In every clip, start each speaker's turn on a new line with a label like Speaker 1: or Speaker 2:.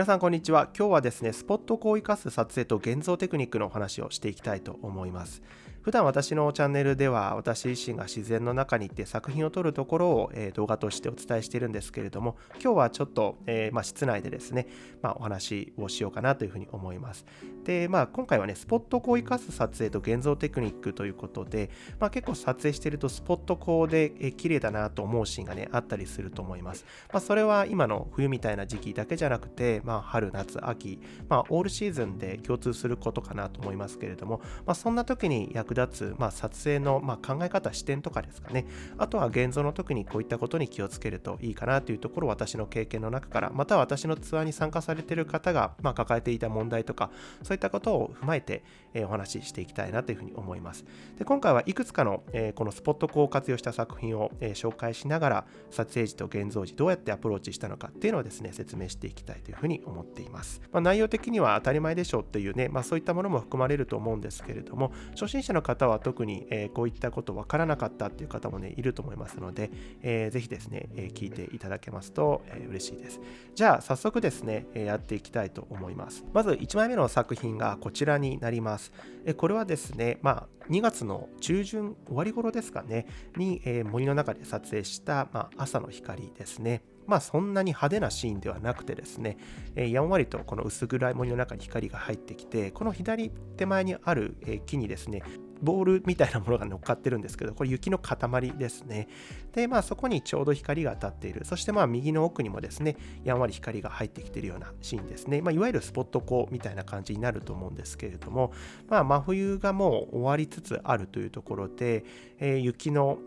Speaker 1: 皆さんこんにちは。今日はですね、スポット光を生かす撮影と現像テクニックのお話をしていきたいと思います。普段私のチャンネルでは私自身が自然の中に行って作品を撮るところを動画としてお伝えしているんですけれども、今日はちょっと室内でですね、お話をしようかなというふうに思います。で、今回はね、スポット光を生かす撮影と現像テクニックということで、結構撮影しているとスポット光で綺麗だなと思うシーンがね、あったりすると思います。それは今の冬みたいな時期だけじゃなくて、春、夏、秋、オールシーズンで共通することかなと思いますけれども、そんな時に役立つ、撮影の、考え方、視点とかですかね。あとは現像の時にこういったことに気をつけるといいかなというところを私の経験の中から、または私のツアーに参加されている方が、抱えていた問題とか、そういったことを踏まえて、お話ししていきたいなというふうに思います。で、今回はいくつかの、このスポット光を活用した作品を、紹介しながら、撮影時と現像時どうやってアプローチしたのかっていうのをですね、説明していきたいというふうに思っています。内容的には当たり前でしょうっていうね、そういったものも含まれると思うんですけれども、初心者の方は特に、こういったこと分からなかったっていう方もね、いると思いますので、ぜひですね、聞いていただけますと、嬉しいです。じゃあ早速ですね、やっていきたいと思います。まず1枚目の作品がこちらになります。これはですね、2月の中旬終わり頃ですかねに、森の中で撮影した、朝の光ですね。そんなに派手なシーンではなくてですね、やんわりとこの薄暗い森の中に光が入ってきて、この左手前にある、木にですね、ボールみたいなものが乗っかってるんですけど、これ雪の塊ですね。で、そこにちょうど光が当たっている。そして右の奥にもですね、やんわり光が入ってきているようなシーンですね。いわゆるスポット光みたいな感じになると思うんですけれども、真冬がもう終わりつつあるというところで、雪の、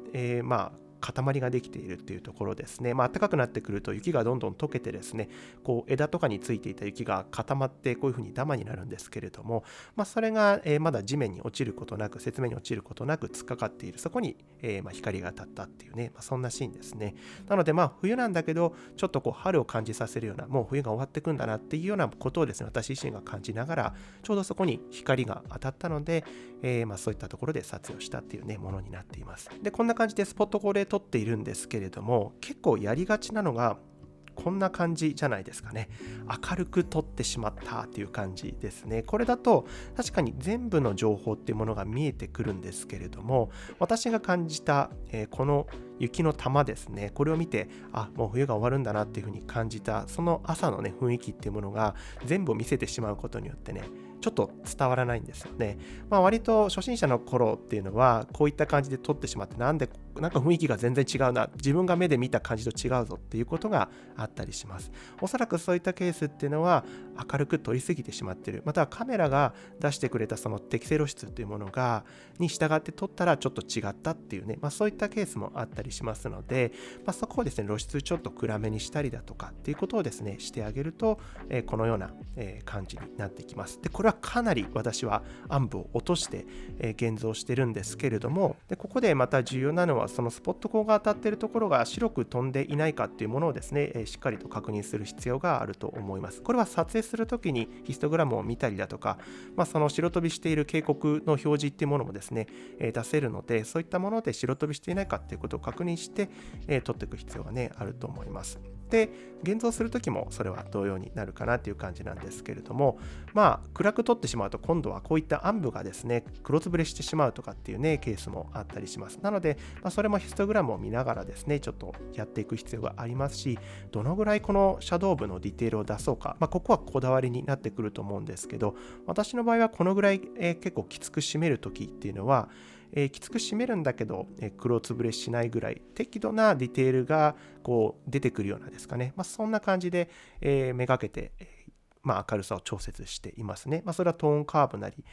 Speaker 1: 塊ができているっていうところですね。暖かくなってくると雪がどんどん溶けてですね、こう枝とかについていた雪が固まってこういうふうにダマになるんですけれども、それが、まだ地面に落ちることなく、雪面に落ちることなく突っかかっている。そこに、光が当たったっていうね、そんなシーンですね。なので冬なんだけど、ちょっとこう春を感じさせるような、もう冬が終わってくんだなっていうようなことをですね、私自身が感じながら、ちょうどそこに光が当たったので、そういったところで撮影をしたっていうね、ものになっています。で、こんな感じでスポット光で撮っているんですけれども、結構やりがちなのがこんな感じじゃないですかね。明るく撮ってしまったっていう感じですね。これだと確かに全部の情報っていうものが見えてくるんですけれども、私が感じた、この雪の玉ですね、これを見て、もう冬が終わるんだなっていうふうに感じた、その朝のね、雰囲気っていうものが全部見せてしまうことによってね、ちょっと伝わらないんですよね。割と初心者の頃っていうのはこういった感じで撮ってしまって、なんか雰囲気が全然違うな、自分が目で見た感じと違うぞっていうことがあったりします。おそらくそういったケースっていうのは明るく撮りすぎてしまっている、またはカメラが出してくれたその適正露出っていうものに従って撮ったらちょっと違ったっていうね、そういったケースもあったりしますので、そこをですね、露出ちょっと暗めにしたりだとかっていうことをですね、してあげると、このような、感じになってきます。で、これはかなり私は暗部を落として、現像してるんですけれども、でここでまた重要なのはそのスポット光が当たっているところが白く飛んでいないかっていうものをですね、しっかりと確認する必要があると思います。これは撮影するときにヒストグラムを見たりだとか、その白飛びしている警告の表示っていうものもですね、出せるので、そういったもので白飛びしていないかっていうことを確認して、撮っていく必要がね、あると思います。で、現像するときもそれは同様になるかなという感じなんですけれども、暗く撮ってしまうと今度はこういった暗部がですね、黒つぶれしてしまうとかっていうね、ケースもあったりします。なので、それもヒストグラムを見ながらですね、ちょっとやっていく必要がありますし、どのぐらいこのシャドウ部のディテールを出そうか、ここはこだわりになってくると思うんですけど、私の場合はこのぐらい、結構きつく締めるときっていうのは、きつく締めるんだけど、黒つぶれしないぐらい適度なディテールがこう出てくるようなですかね、そんな感じで、めがけて、明るさを調節していますね。それはトーンカーブなり、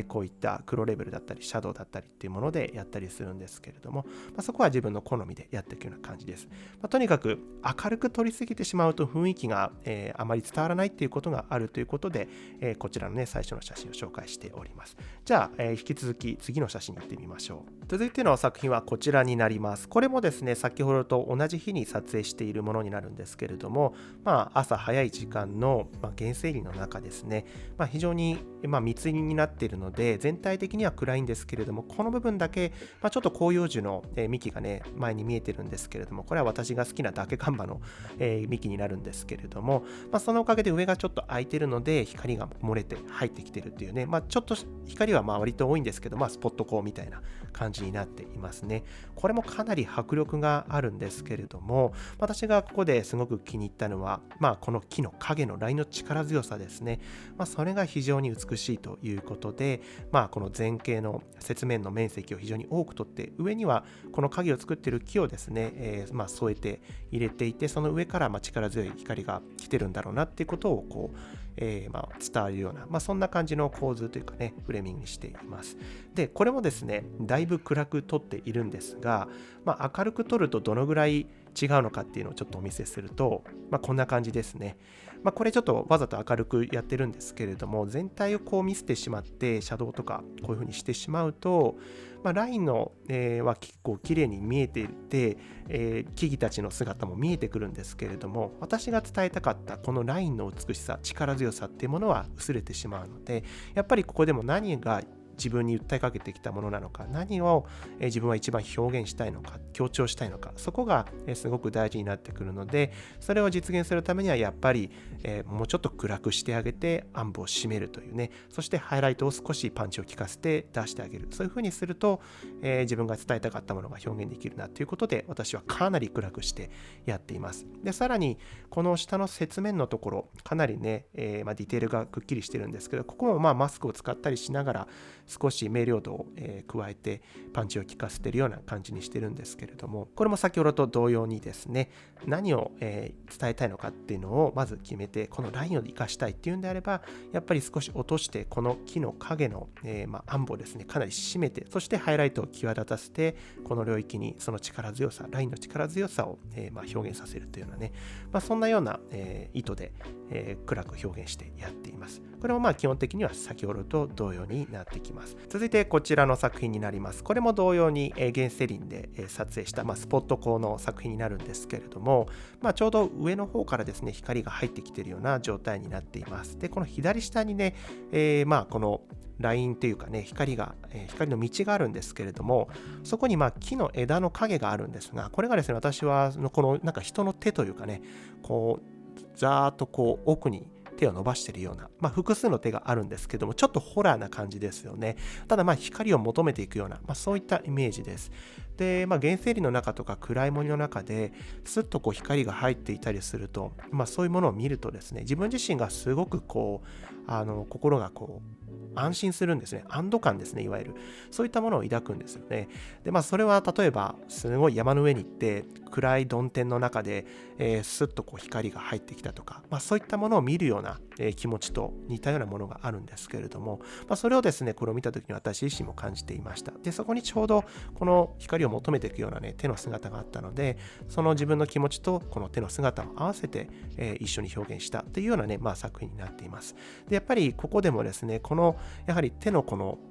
Speaker 1: こういった黒レベルだったりシャドウだったりっていうものでやったりするんですけれども、そこは自分の好みでやっていくような感じです。とにかく明るく撮りすぎてしまうと雰囲気が、あまり伝わらないっていうことがあるということで、こちらのね最初の写真を紹介しております。じゃあ、引き続き次の写真に行ってみましょう。続いての作品はこちらになります。これもですね、先ほどと同じ日に撮影しているものになるんですけれども、朝早い時間の、源整理の中ですね、非常に密入りになっているので、全体的には暗いんですけれども、この部分だけ、ちょっと広葉樹の幹がね、前に見えてるんですけれども、これは私が好きなダケカンバの幹になるんですけれども、そのおかげで上がちょっと開いてるので、光が漏れて入ってきてるっていうね、ちょっと光は割と多いんですけど、スポット光みたいな感じになっていますね。これもかなり迫力があるんですけれども、私がここですごく気に入ったのは、この木の影のラインの力強さですね。それが非常に美しいということで、この前景の雪面の面積を非常に多くとって、上にはこの影を作っている木をですね、添えて入れていて、その上から力強い光が来てるんだろうなっていうことを伝わるような、そんな感じの構図というかね、フレーミングにしています。で、これもですね、だいぶ暗く撮っているんですが、明るく撮るとどのぐらい違うのかっていうのをちょっとお見せすると、こんな感じですね。これちょっとわざと明るくやってるんですけれども、全体を見せてしまって、シャドウとかこういう風にしてしまうと、ラインの、は結構綺麗に見えていて、木々たちの姿も見えてくるんですけれども、私が伝えたかったこのラインの美しさ、力強さっていうものは薄れてしまうので、やっぱりここでも何が自分に訴えかけてきたものなのか、何を自分は一番表現したいのか、強調したいのか、そこがすごく大事になってくるので、それを実現するためにはやっぱりもうちょっと暗くしてあげて暗部を締めるというね、そしてハイライトを少しパンチを効かせて出してあげる、そういう風にすると自分が伝えたかったものが表現できるなということで、私はかなり暗くしてやっています。で、さらにこの下の雪面のところ、かなりね、ディテールがくっきりしてるんですけど、ここもマスクを使ったりしながら少し明瞭度を加えてパンチを効かせているような感じにしてるんですけれども、これも先ほどと同様にですね、何を伝えたいのかっていうのをまず決めて、このラインを生かしたいっていうんであれば、やっぱり少し落としてこの木の影の暗部をですね、かなり締めて、そしてハイライトを際立たせて、この領域にその力強さ、ラインの力強さを表現させるというようなね、そんなような意図で暗く表現してやっています。これも基本的には先ほどと同様になってきます。続いてこちらの作品になります。これも同様に原セリンで撮影したスポット光の作品になるんですけれども、ちょうど上の方からですね、光が入ってきているような状態になっています。で、この左下にね、このラインというかね、光の道があるんですけれども、そこに木の枝の影があるんですが、これがですね、私はこのなんか人の手というかね、ざーっと奥に手を伸ばしているような、複数の手があるんですけども、ちょっとホラーな感じですよね。ただ光を求めていくような、そういったイメージです。で、原生林の中とか暗い森の中でスッと光が入っていたりすると、そういうものを見るとですね、自分自身がすごく心が安心するんですね。安堵感ですね、いわゆる。そういったものを抱くんですよね。で、それは例えば、すごい山の上に行って、暗い曇天の中で、スッと光が入ってきたとか、そういったものを見るような、気持ちと似たようなものがあるんですけれども、それをですね、これを見たときに私自身も感じていました。で、そこにちょうど、この光を求めていくようなね、手の姿があったので、その自分の気持ちとこの手の姿を合わせて、一緒に表現したっていうようなね、作品になっています。で、やっぱりここでもですね、やはり手の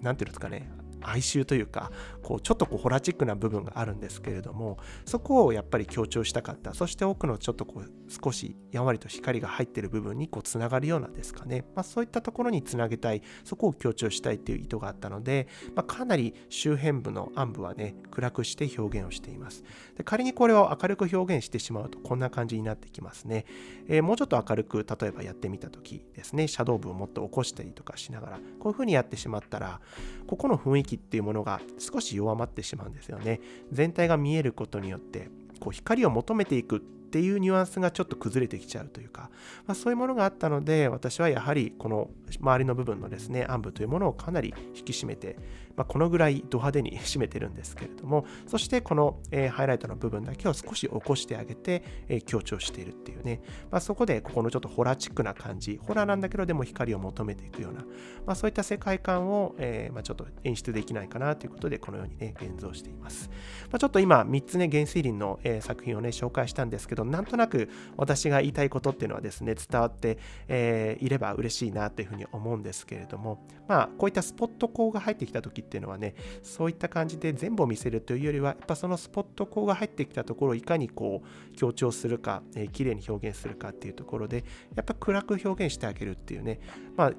Speaker 1: なんていうんですかね、哀愁というか、ちょっとホラチックな部分があるんですけれども、そこをやっぱり強調したかった。そして奥のちょっと少しやんわりと光が入っている部分につながるようなですかね、そういったところにつなげたい、そこを強調したいっていう意図があったので、かなり周辺部の暗部はね、暗くして表現をしています。で、仮にこれを明るく表現してしまうとこんな感じになってきますね。もうちょっと明るく例えばやってみたときですね、シャドウ部をもっと起こしたりとかしながら、こういう風にやってしまったら、ここの雰囲気っていうものが少し弱まってしまうんですよね。全体が見えることによって光を求めていくっていうニュアンスがちょっと崩れてきちゃうというか、そういうものがあったので、私はやはりこの周りの部分のですね、暗部というものをかなり引き締めて、このぐらいド派手に締めてるんですけれども、そしてこの、ハイライトの部分だけを少し起こしてあげて、強調しているっていうね、そこでここのちょっとホラーチックな感じ、ホラーなんだけどでも光を求めていくような、そういった世界観を、ちょっと演出できないかなということで、このようにね、現像しています。ちょっと今3つね、原生林の、作品をね、紹介したんですけど、なんとなく私が言いたいことっていうのはですね、伝わって、いれば嬉しいなというふうに思うんですけれども、こういったスポット光が入ってきた時っていうのはね、そういった感じで全部を見せるというよりは、やっぱそのスポット光が入ってきたところをいかにこう強調するか、綺麗に表現するかっていうところで、やっぱ暗く表現してあげるっていうね、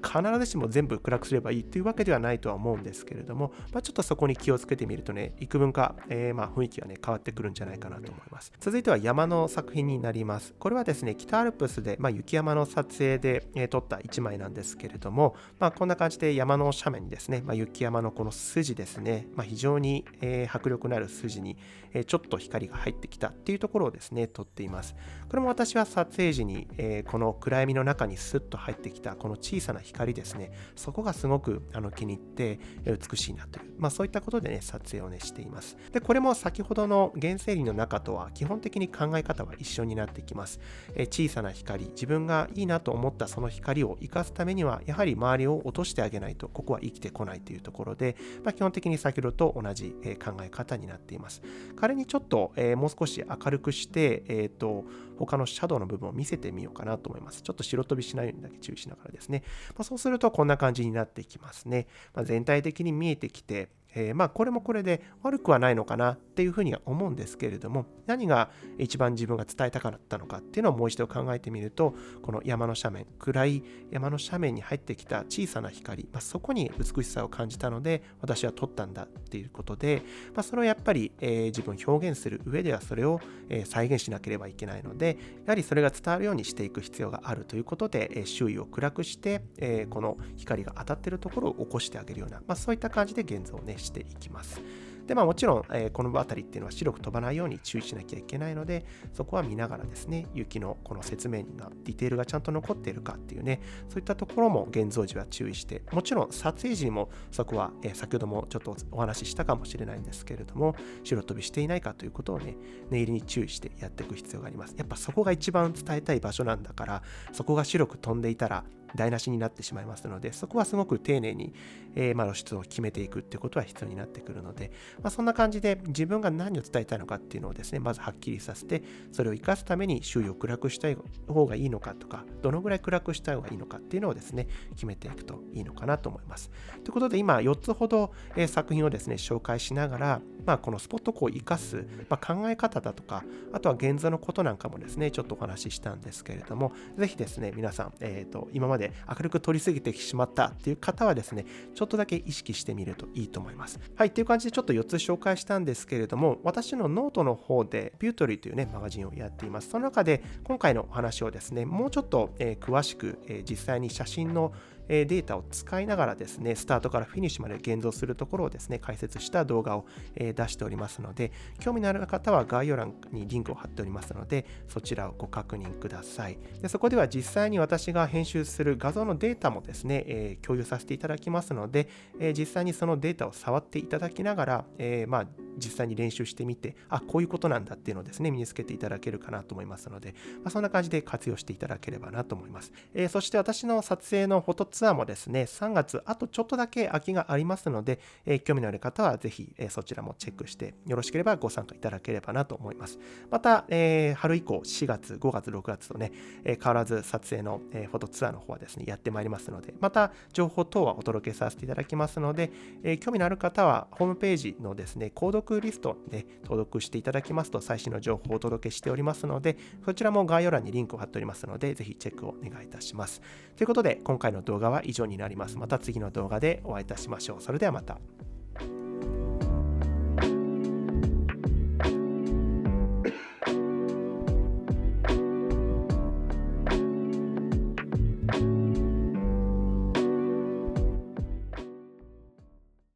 Speaker 1: 必ずしも全部暗くすればいいっていうわけではないとは思うんですけれども、ちょっとそこに気をつけてみるとね、幾分か、雰囲気がね、変わってくるんじゃないかなと思います。続いては山の作品になります。これはですね、北アルプスで、雪山の撮影で、撮った1枚なんですけれども、こんな感じで山の斜面にですね、雪山のこの筋ですね、非常に、迫力のある筋に、ちょっと光が入ってきたっていうところをですね、撮っています。これも私は撮影時に、この暗闇の中にスッと入ってきたこの小さな光ですね、そこがすごく気に入って美しいなという、そういったことでね、撮影をね、しています。で、これも先ほどの原生林の中とは基本的に考え方は一緒になってきます。小さな光、自分がいいなと思ったその光を生かすためには、やはり周りを落としてあげないと、ここは生きてこないというところで、基本的に先ほどと同じ考え方になっています。仮にちょっともう少し明るくして、他のシャドウの部分を見せてみようかなと思います。ちょっと白飛びしないようにだけ注意しながらですね。そうするとこんな感じになっていきますね。全体的に見えてきて、これもこれで悪くはないのかなっていうふうには思うんですけれども、何が一番自分が伝えたかったのかっていうのをもう一度考えてみると、この山の斜面、暗い山の斜面に入ってきた小さな光、そこに美しさを感じたので私は撮ったんだっていうことで、それをやっぱり、自分表現する上ではそれを、再現しなければいけないので、やはりそれが伝わるようにしていく必要があるということで、周囲を暗くして、この光が当たっているところを起こしてあげるような、そういった感じで現像をねしていきます。で、もちろん、この辺りっていうのは白く飛ばないように注意しなきゃいけないので、そこは見ながらですね、雪のこの説明がディテールがちゃんと残っているかっていうね、そういったところも現像時は注意して、もちろん撮影時にもそこは、先ほどもちょっとお話ししたかもしれないんですけれども、白飛びしていないかということをね、念入りに注意してやっていく必要があります。やっぱそこが一番伝えたい場所なんだから、そこが白く飛んでいたら台無しになってしまいますので、そこはすごく丁寧に、露出を決めていくってことは必要になってくるので、そんな感じで自分が何を伝えたいのかっていうのをですね、まずはっきりさせて、それを生かすために周囲を暗くしたい方がいいのかとか、どのぐらい暗くした方がいいのかっていうのをですね、決めていくといいのかなと思います。ということで今4つほど、作品をですね、紹介しながら、このスポットを生かす、考え方だとか、あとは現像のことなんかもですね、ちょっとお話ししたんですけれども、ぜひですね、皆さん、今まで明るく撮りすぎてしまったっていう方はですね、ちょっとだけ意識してみるといいと思います。はい、っていう感じでちょっと4つ紹介したんですけれども、私のノートの方でビュートリーというね、マガジンをやっています。その中で今回のお話をですね、もうちょっと、詳しく、実際に写真のデータを使いながらですね、スタートからフィニッシュまで現像するところをですね、解説した動画を出しておりますので、興味のある方は概要欄にリンクを貼っておりますので、そちらをご確認ください。で、そこでは実際に私が編集する画像のデータもですね、共有させていただきますので、実際にそのデータを触っていただきながら、実際に練習してみて、こういうことなんだっていうのをですね、身につけていただけるかなと思いますので、そんな感じで活用していただければなと思います。そして私の撮影のフォトツアーもですね、3月、あとちょっとだけ空きがありますので、興味のある方はぜひ、そちらもチェックして、よろしければご参加いただければなと思います。また、春以降、4月、5月、6月とね、変わらず撮影の、フォトツアーの方はですね、やってまいりますので、また情報等はお届けさせていただきますので、興味のある方はホームページのですね、購読リストで登録していただきますと最新の情報をお届けしておりますので、そちらも概要欄にリンクを貼っておりますので、ぜひチェックをお願いいたします。ということで、今回の動画は以上になります。また次の動画でお会いいたしましょう。それではまた。